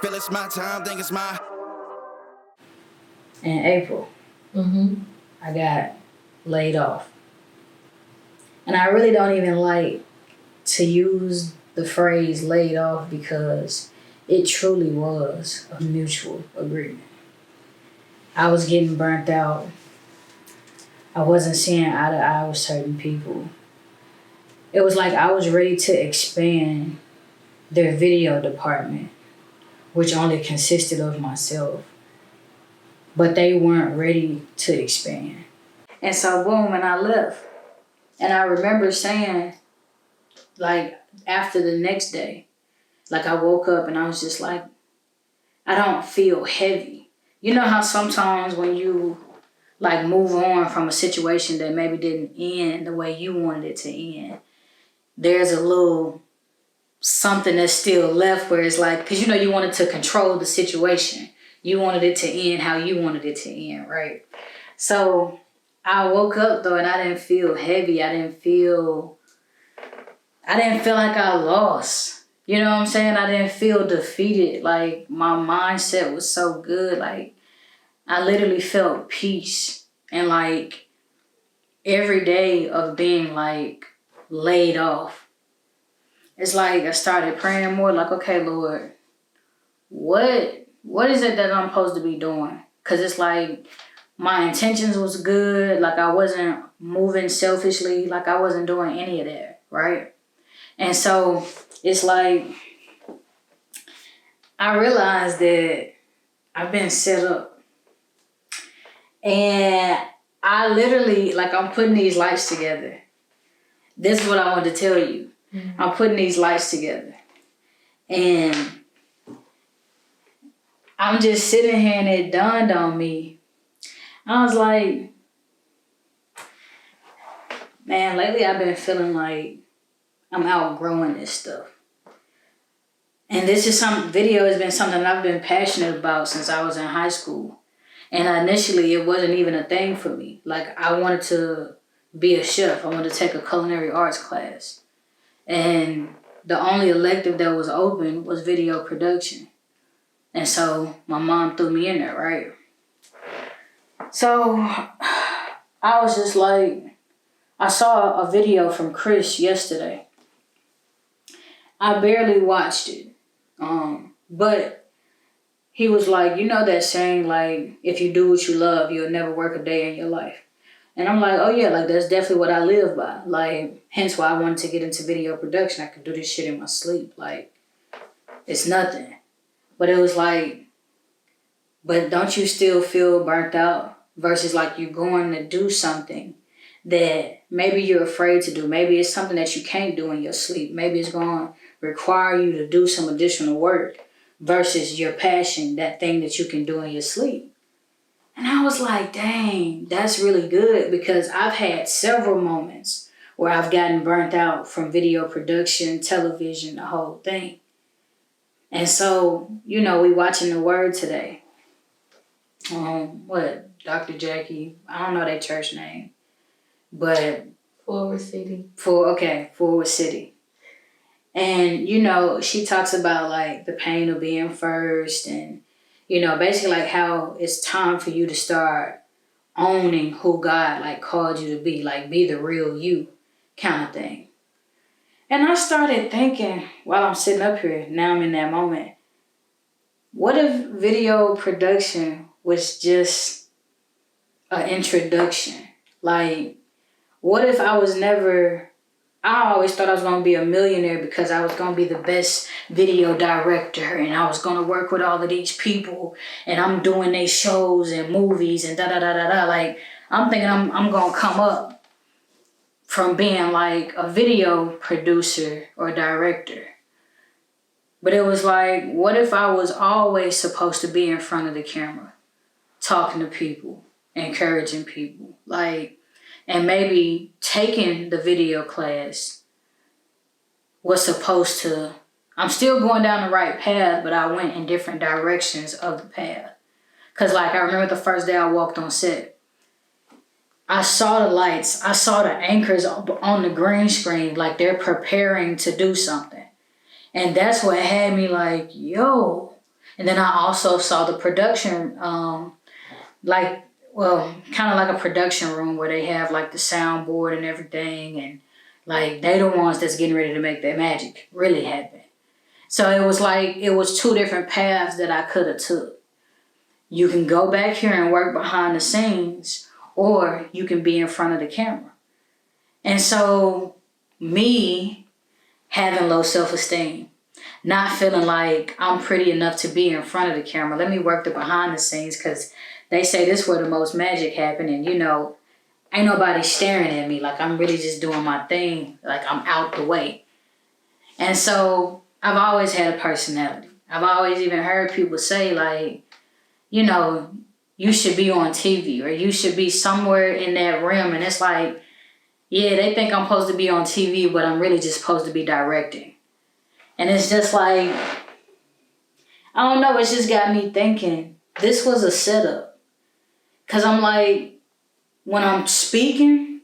feel it's my time, think it's my. In April, I got laid off. And I really don't even like to use the phrase laid off because it truly was a mutual agreement. I was getting burnt out. I wasn't seeing eye to eye with certain people. It was like I was ready to expand their video department, which only consisted of myself. But they weren't ready to expand. And so boom, and I left. And I remember saying, like, after the next day, like I woke up and I was just like, I don't feel heavy. You know how sometimes when you like move on from a situation that maybe didn't end the way you wanted it to end, there's a little something that's still left where it's like, because you know you wanted to control the situation. You wanted it to end how you wanted it to end, right? So I woke up though and I didn't feel heavy. I didn't feel like I lost. You know what I'm saying? I didn't feel defeated. Like my mindset was so good. Like I literally felt peace. And like every day of being like laid off, it's like I started praying more like, okay, Lord, what is it that I'm supposed to be doing? Cause it's like my intentions was good. Like I wasn't moving selfishly. Like I wasn't doing any of that, right? And so it's like I realized that I've been set up. And I literally, like I'm putting these lights together. This is what I wanted to tell you. I'm putting these lights together. And I'm just sitting here and it dawned on me. I was like, man, lately I've been feeling like I'm outgrowing this stuff. And this is video has been something I've been passionate about since I was in high school. And initially it wasn't even a thing for me. Like I wanted to be a chef. I wanted to take a culinary arts class. And the only elective that was open was video production. And so my mom threw me in there, right? So I was just like, I saw a video from Chris yesterday. I barely watched it. But he was like, you know that saying, like, if you do what you love, you'll never work a day in your life. And I'm like, oh yeah, like that's definitely what I live by. Like, hence why I wanted to get into video production. I could do this shit in my sleep. Like, it's nothing. But it was like, but don't you still feel burnt out versus like you going to do something that maybe you're afraid to do. Maybe it's something that you can't do in your sleep. Maybe it's going to require you to do some additional work versus your passion, that thing that you can do in your sleep. And I was like, dang, that's really good because I've had several moments where I've gotten burnt out from video production, television, the whole thing. And so, you know, we watching the Word today. Dr. Jackie, I don't know their church name, but Forward City. Forward City. And, you know, she talks about like the pain of being first and, you know, basically like how it's time for you to start owning who God like called you to be, like be the real you kind of thing. And I started thinking while I'm sitting up here, now I'm in that moment, what if video production was just an introduction? Like, what if I always thought I was going to be a millionaire because I was going to be the best video director and I was going to work with all of these people and I'm doing their shows and movies and da-da-da-da-da. Like, I'm thinking I'm going to come up from being like a video producer or director. But it was like, what if I was always supposed to be in front of the camera, talking to people, encouraging people, like, and maybe taking the video class was supposed to, I'm still going down the right path, but I went in different directions of the path. Cause like, I remember the first day I walked on set, I saw the lights, I saw the anchors on the green screen, like they're preparing to do something. And that's what had me like, yo, And then I also saw the production, kind of like a production room where they have like the soundboard and everything. And like, they the ones that's getting ready to make that magic really happen. So it was two different paths that I could have took. You can go back here and work behind the scenes, or you can be in front of the camera. And so me having low self-esteem, not feeling like I'm pretty enough to be in front of the camera. Let me work the behind the scenes, because they say this is where the most magic happen. And ain't nobody staring at me. Like, I'm really just doing my thing. Like, I'm out the way. And so I've always had a personality. I've always even heard people say, like, you should be on TV, or you should be somewhere in that realm. And it's like, yeah, they think I'm supposed to be on TV, but I'm really just supposed to be directing. And it's just like, I don't know, it's just got me thinking, this was a setup. Because I'm like, when I'm speaking,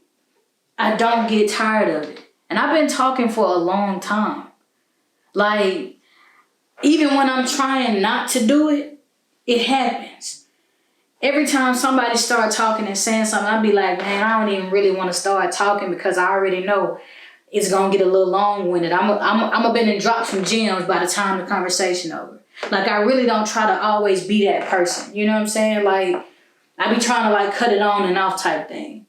I don't get tired of it. And I've been talking for a long time. Like, even when I'm trying not to do it, it happens. Every time somebody starts talking and saying something, I'll be like, man, I don't even really want to start talking, because I already know it's going to get a little long-winded. I'm been and drop some gems by the time the conversation over. Like, I really don't try to always be that person. You know what I'm saying? Like, I be trying to like cut it on and off type thing.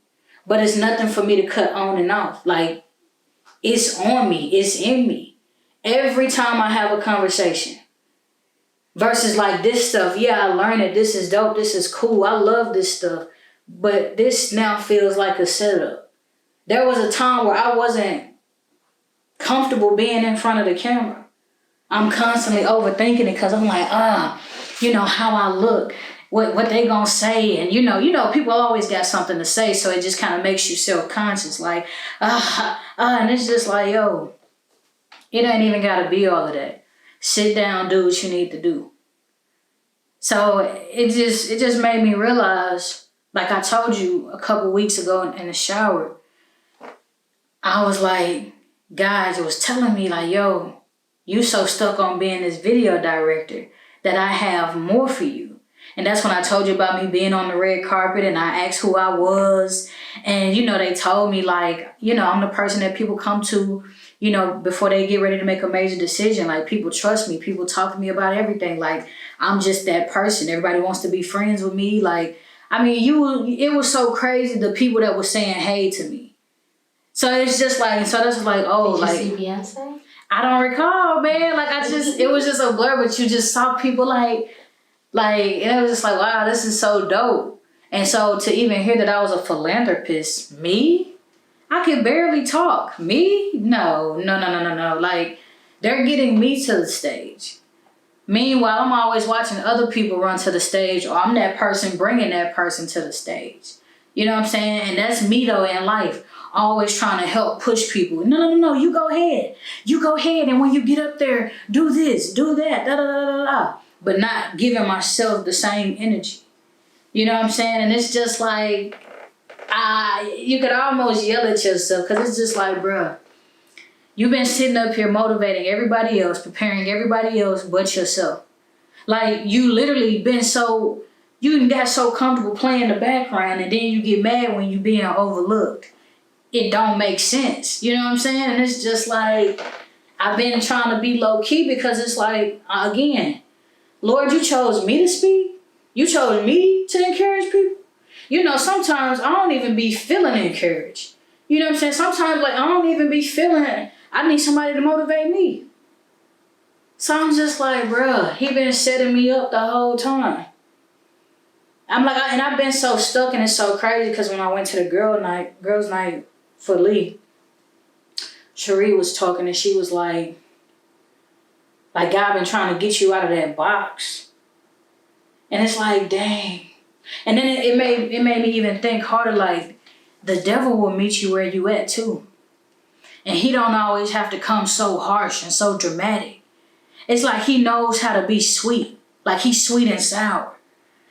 But it's nothing for me to cut on and off. Like, it's on me. It's in me. Every time I have a conversation. Versus like this stuff. Yeah, I learned it. This is dope. This is cool. I love this stuff. But this now feels like a setup. There was a time where I wasn't comfortable being in front of the camera. I'm constantly overthinking it, because I'm like, how I look, what they gonna say, and people always got something to say, so it just kind of makes you self-conscious, like, and it's just like, yo, it ain't even gotta be all of that. Sit down, do what you need to do. So it just made me realize, like I told you a couple weeks ago in the shower, I was like, guys, it was telling me like, yo, you so stuck on being this video director that I have more for you. And that's when I told you about me being on the red carpet, and I asked who I was. And, they told me like, I'm the person that people come to, before they get ready to make a major decision. Like, people trust me. People talk to me about everything. Like, I'm just that person. Everybody wants to be friends with me. Like, it was so crazy, the people that were saying hey to me. So it's just like, oh, like. Did you see Beyonce? I don't recall, man. Like, it was just a blur, but you just saw people and it was just like, wow, this is so dope. And so to even hear that I was a philanthropist, me? I could barely talk. Me? No. Like, they're getting me to the stage. Meanwhile, I'm always watching other people run to the stage, or I'm that person bringing that person to the stage. You know what I'm saying? And that's me, though, in life. Always trying to help push people. No, you go ahead. You go ahead, and when you get up there, do this, do that, da-da-da-da-da. But not giving myself the same energy. You know what I'm saying? And it's just like, you could almost yell at yourself, because it's just like, bruh, you've been sitting up here motivating everybody else, preparing everybody else but yourself. Like, you literally you got so comfortable playing the background, and then you get mad when you being overlooked. It don't make sense. You know what I'm saying? And it's just like, I've been trying to be low key, because it's like, again, Lord, you chose me to speak. You chose me to encourage people. Sometimes I don't even be feeling encouraged. You know what I'm saying? Sometimes, like, I don't even be feeling, I need somebody to motivate me. So I'm just like, bruh, he been setting me up the whole time. I'm like, and I've been so stuck, and it's so crazy, because when I went to the girls' night for Lee, Cherie was talking, and she was like, God been trying to get you out of that box. And it's like, dang. And then it made me even think harder, like, the devil will meet you where you at too. And he don't always have to come so harsh and so dramatic. It's like he knows how to be sweet. Like, he's sweet and sour.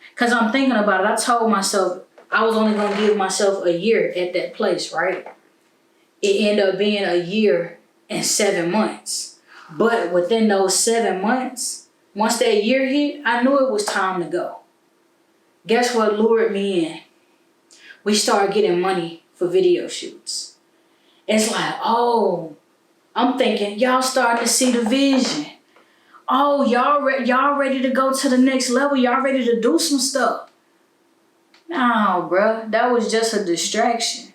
Because I'm thinking about it. I told myself I was only going to give myself a year at that place, right? It ended up being a year and 7 months. But within those 7 months, Once that year hit, I knew it was time to go. Guess what lured me in? We started getting money for video shoots. It's like, oh, I'm thinking y'all starting to see the vision. Oh, y'all ready to go to the next level. Y'all ready to do some stuff. No, bruh, that was just a distraction.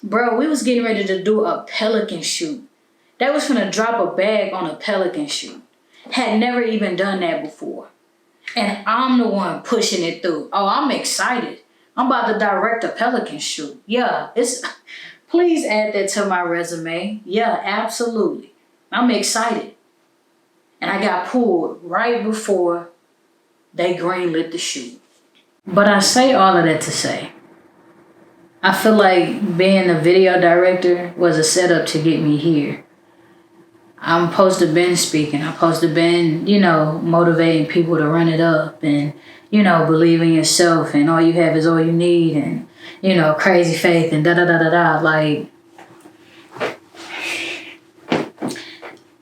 Bro, we was getting ready to do a pelican shoot. They was finna drop a bag on a pelican shoot. Had never even done that before. And I'm the one pushing it through. Oh, I'm excited. I'm about to direct a pelican shoot. Yeah, please add that to my resume. Yeah, absolutely. I'm excited. And I got pulled right before they greenlit the shoot. But I say all of that to say, I feel like being a video director was a setup to get me here. I'm supposed to been speaking. I'm supposed to been, motivating people to run it up and, believe in yourself and all you have is all you need and, crazy faith and da-da-da-da-da. Like,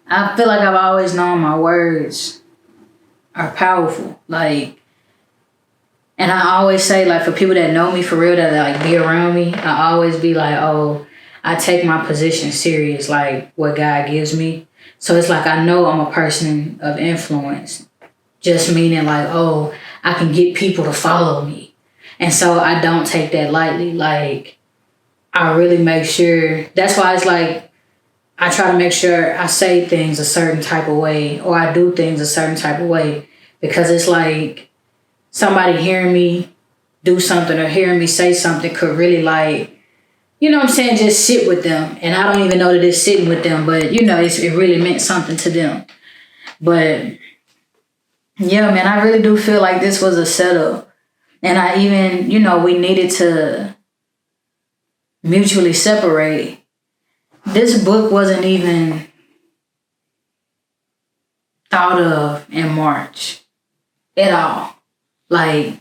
I feel like I've always known my words are powerful. Like, and I always say, like, for people that know me for real, that like be around me, I always be like, oh, I take my position serious, like what God gives me. So it's like I know I'm a person of influence. Just meaning like, oh, I can get people to follow me. And so I don't take that lightly. Like, I really make sure, that's why it's like, I try to make sure I say things a certain type of way or I do things a certain type of way. Because it's like somebody hearing me do something or hearing me say something could really like, you know what I'm saying, just sit with them. And I don't even know that it's sitting with them, but it really meant something to them. But yeah, man, I really do feel like this was a setup. And I even, we needed to mutually separate. This book wasn't even thought of in March at all. Like,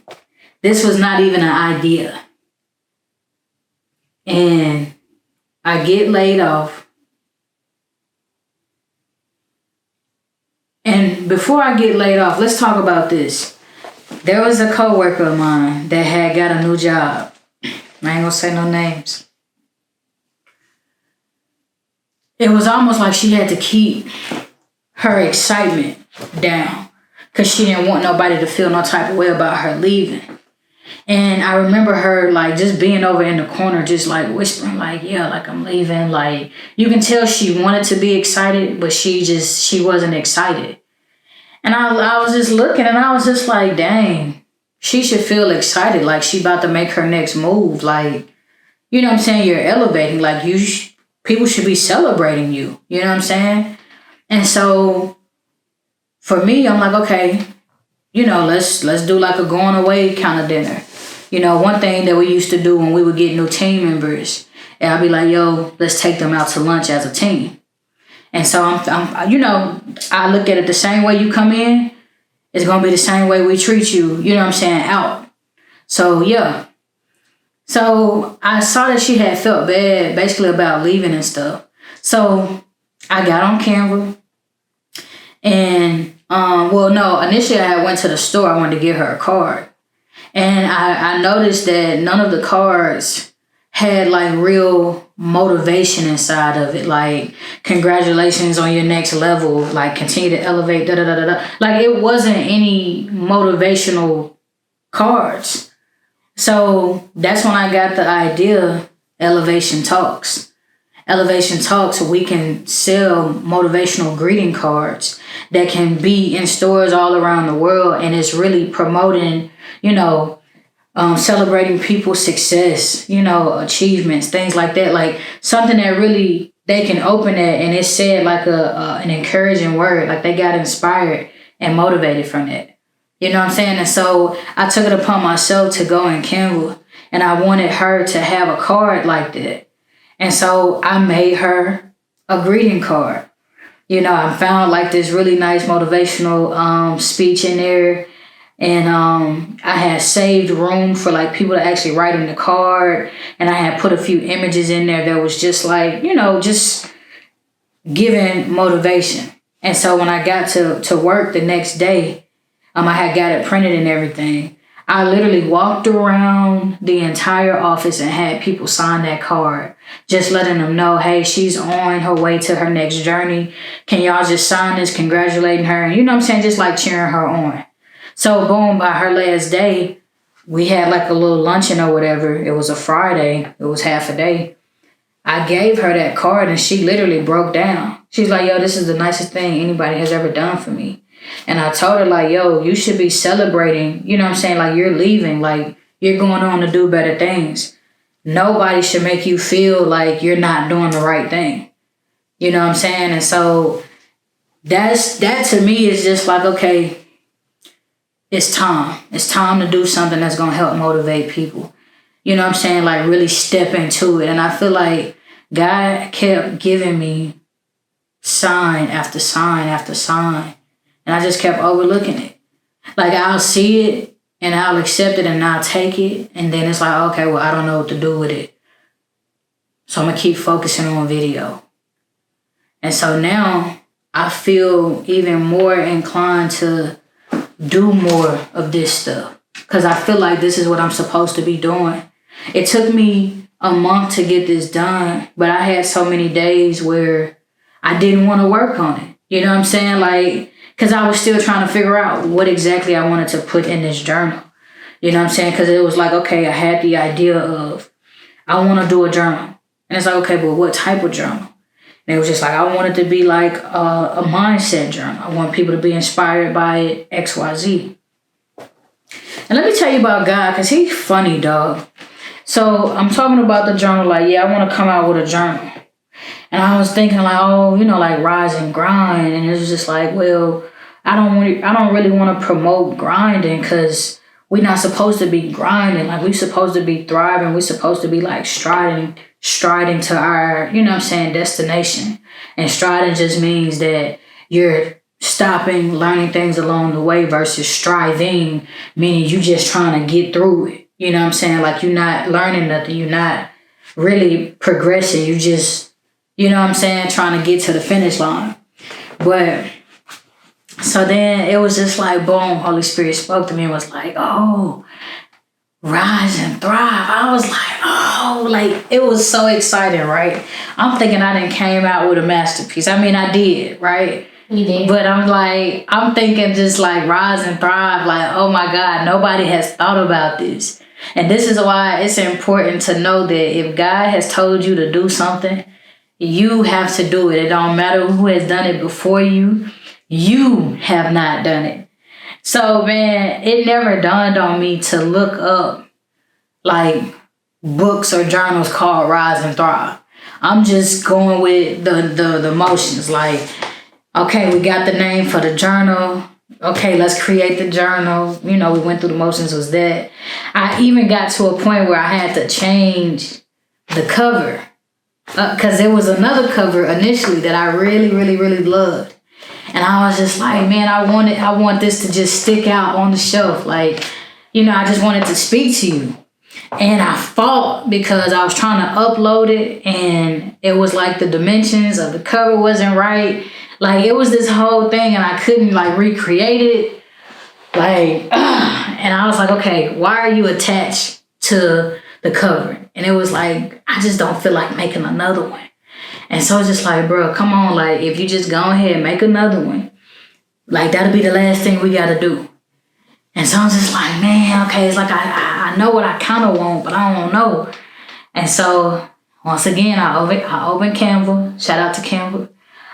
this was not even an idea. And I get laid off. And before I get laid off, let's talk about this. There was a coworker of mine that had got a new job. I ain't gonna say no names. It was almost like she had to keep her excitement down because she didn't want nobody to feel no type of way about her leaving. And I remember her like just being over in the corner, just like whispering like, yeah, like I'm leaving. Like you can tell she wanted to be excited, but she wasn't excited. And I was just looking and I was just like, dang, she should feel excited. Like she about to make her next move. Like, you know what I'm saying? You're elevating. Like people should be celebrating you. You know what I'm saying? And so for me, I'm like, okay, let's do like a going away kind of dinner. One thing that we used to do when we would get new team members, and I'd be like, yo, let's take them out to lunch as a team. And so I look at it the same way you come in, it's going to be the same way we treat you, you know what I'm saying, out. So, yeah. So I saw that she had felt bad basically about leaving and stuff. So I got on Canva and, initially I went to the store. I wanted to get her a card. And I noticed that none of the cards had like real motivation inside of it. Like, congratulations on your next level. Like, continue to elevate, da-da-da-da-da. Like, it wasn't any motivational cards. So that's when I got the idea, Elevation Talks. Elevation Talks, we can sell motivational greeting cards that can be in stores all around the world. And it's really promoting, celebrating people's success, achievements, things like that. Like something that really, they can open it and it's said like an encouraging word. Like they got inspired and motivated from it. You know what I'm saying? And so I took it upon myself to go in Canva and I wanted her to have a card like that. And so I made her a greeting card. I found like this really nice motivational speech in there. And I had saved room for like people to actually write in the card. And I had put a few images in there that was just like, just giving motivation. And so when I got to work the next day, I had got it printed and everything. I literally walked around the entire office and had people sign that card, just letting them know, hey, she's on her way to her next journey. Can y'all just sign this, congratulating her? And you know what I'm saying? Just like cheering her on. So boom, by her last day, we had like a little luncheon or whatever. It was a Friday. It was half a day. I gave her that card and she literally broke down. She's like, yo, this is the nicest thing anybody has ever done for me. And I told her, like, yo, you should be celebrating. You know what I'm saying? Like, you're leaving. Like, you're going on to do better things. Nobody should make you feel like you're not doing the right thing. You know what I'm saying? And so that to me is just like, okay, it's time. It's time to do something that's going to help motivate people. You know what I'm saying? Like, really step into it. And I feel like God kept giving me sign after sign after sign. And I just kept overlooking it. Like, I'll see it and I'll accept it and I'll take it. And then it's like, okay, well, I don't know what to do with it. So I'm going to keep focusing on video. And so now I feel even more inclined to do more of this stuff. Because I feel like this is what I'm supposed to be doing. It took me a month to get this done. But I had so many days where I didn't want to work on it. You know what I'm saying? Like, because I was still trying to figure out what exactly I wanted to put in this journal. You know what I'm saying? Because it was like, okay, I had the idea of, I want to do a journal. And it's like, okay, but what type of journal? And it was just like, I want it to be like a mindset journal. I want people to be inspired by it, X, Y, Z. And let me tell you about God, because he's funny, dog. So I'm talking about the journal, like, yeah, I want to come out with a journal. And I was thinking like, oh, you know, like rise and grind. And it was just like, well, I don't really want to promote grinding because we're not supposed to be grinding. Like, we're supposed to be thriving. We're supposed to be like striding to our, you know what I'm saying, destination. And striding just means that you're stopping, learning things along the way versus striving, meaning you just trying to get through it. You know what I'm saying? Like, you're not learning nothing. You're not really progressing. You just, you know what I'm saying, trying to get to the finish line. But so then it was just like, boom, Holy Spirit spoke to me and was like, oh, rise and thrive. I was like, oh, like, it was so exciting, right? I'm thinking I done came out with a masterpiece. I mean, I did, right? You did. But I'm thinking just like rise and thrive, like, oh my God, nobody has thought about this. And this is why it's important to know that if God has told you to do something, you have to do it. It don't matter who has done it before you. You have not done it. So, man, it never dawned on me to look up like books or journals called Rise and Thrive. I'm just going with the motions. Like, okay, we got the name for the journal. Okay, let's create the journal. You know, we went through the motions, was that. I even got to a point where I had to change the cover. Because there was another cover initially that I really, really, really loved. And I was just like, man, I want this to just stick out on the shelf. Like, you know, I just wanted to speak to you. And I fought because I was trying to upload it and it was like the dimensions of the cover wasn't right. Like, it was this whole thing and I couldn't like recreate it. Like, and I was like, okay, why are you attached to the cover? And it was like, I just don't feel like making another one. And so it's just like, bro, come on. Like, if you just go ahead and make another one, like, that'll be the last thing we got to do. And so I'm just like, man, okay, it's like I know what I kind of want, but I don't know. And so once again, I open Canva. Shout out to Canva.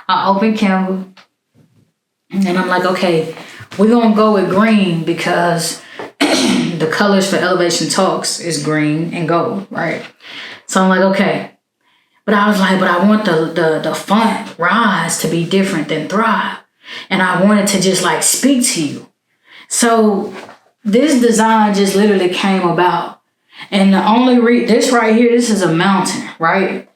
I open Canva. And I'm like, okay, we're going to go with green because the colors for Elevation Talks is green and gold, right? So I'm like, okay. But I was like, but I want the font Rise to be different than Thrive. And I wanted to just like speak to you. So this design just literally came about. And the only this right here, this is a mountain, right?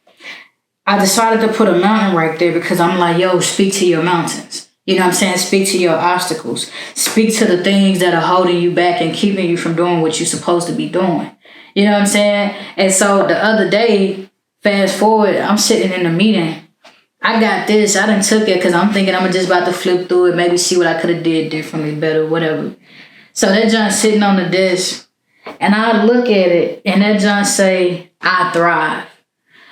I decided to put a mountain right there because I'm like, yo, speak to your mountains. You know what I'm saying? Speak to your obstacles. Speak to the things that are holding you back and keeping you from doing what you're supposed to be doing. You know what I'm saying? And so the other day, fast forward, I'm sitting in a meeting I got this. I done took it because I'm thinking I'm just about to flip through it, maybe see what I could have did differently, better, whatever. So that John sitting on the desk, and I look at it, and that John say, I thrive.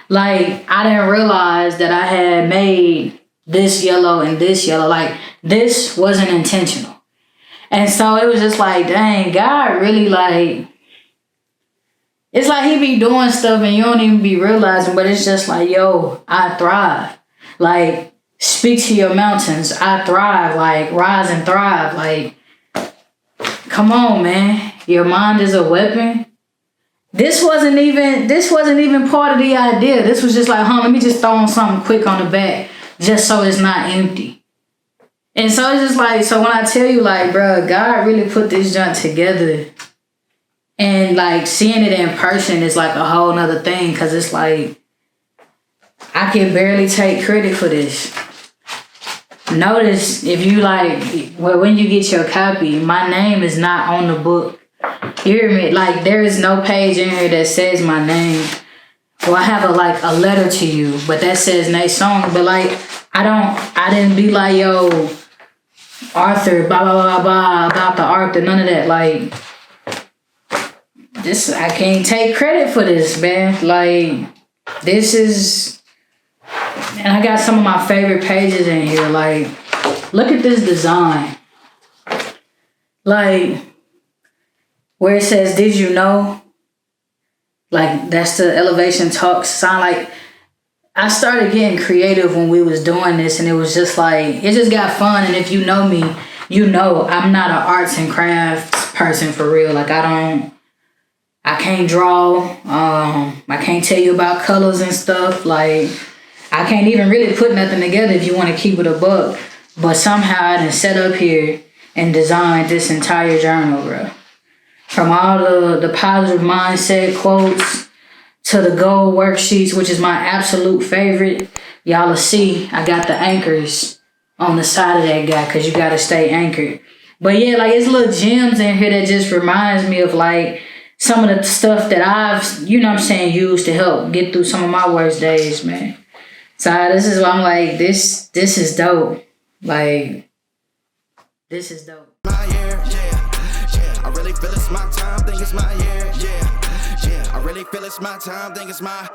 Like, I didn't realize that I had made this yellow and this yellow. Like, this wasn't intentional. And so it was just like, dang, God really like, it's like he be doing stuff and you don't even be realizing, but it's just like, yo, I thrive. Like, speak to your mountains. I thrive. Like, rise and thrive. Like, come on, man. Your mind is a weapon. This wasn't even part of the idea. This was just like, let me just throw on something quick on the back just so it's not empty. And so it's just like, so when I tell you, like, bro, God really put this junk together, and like seeing it in person is like a whole nother thing, because it's like, I can barely take credit for this. Notice if you like, well, when you get your copy, my name is not on the book. You hear me? Like, there is no page in here that says my name. Well, I have a letter to you, but that says Naye Song. But like, I didn't be like, yo, Arthur, blah, blah, blah, blah, about the Arthur, none of that. Like, this, I can't take credit for this, man. Like, this is, and I got some of my favorite pages in here. Like, look at this design. Like, where it says, did you know? Like, that's the elevation talks sign. Like, I started getting creative when we was doing this, and it was just like, it just got fun. And if you know me, you know I'm not an arts and crafts person for real. Like, I can't draw. I can't tell you about colors and stuff. Like, I can't even really put nothing together if you want to keep it a buck. But somehow I done set up here and designed this entire journal, bro. From all the positive mindset quotes to the goal worksheets, which is my absolute favorite. Y'all will see I got the anchors on the side of that guy, because you got to stay anchored. But yeah, like, it's little gems in here that just reminds me of like some of the stuff that I've, you know what I'm saying, used to help get through some of my worst days, man. So this is why I'm like, this is dope. Like, this is dope. My year, yeah. I really feel it's my time, think it's my year, yeah. I really feel it's my time, think it's my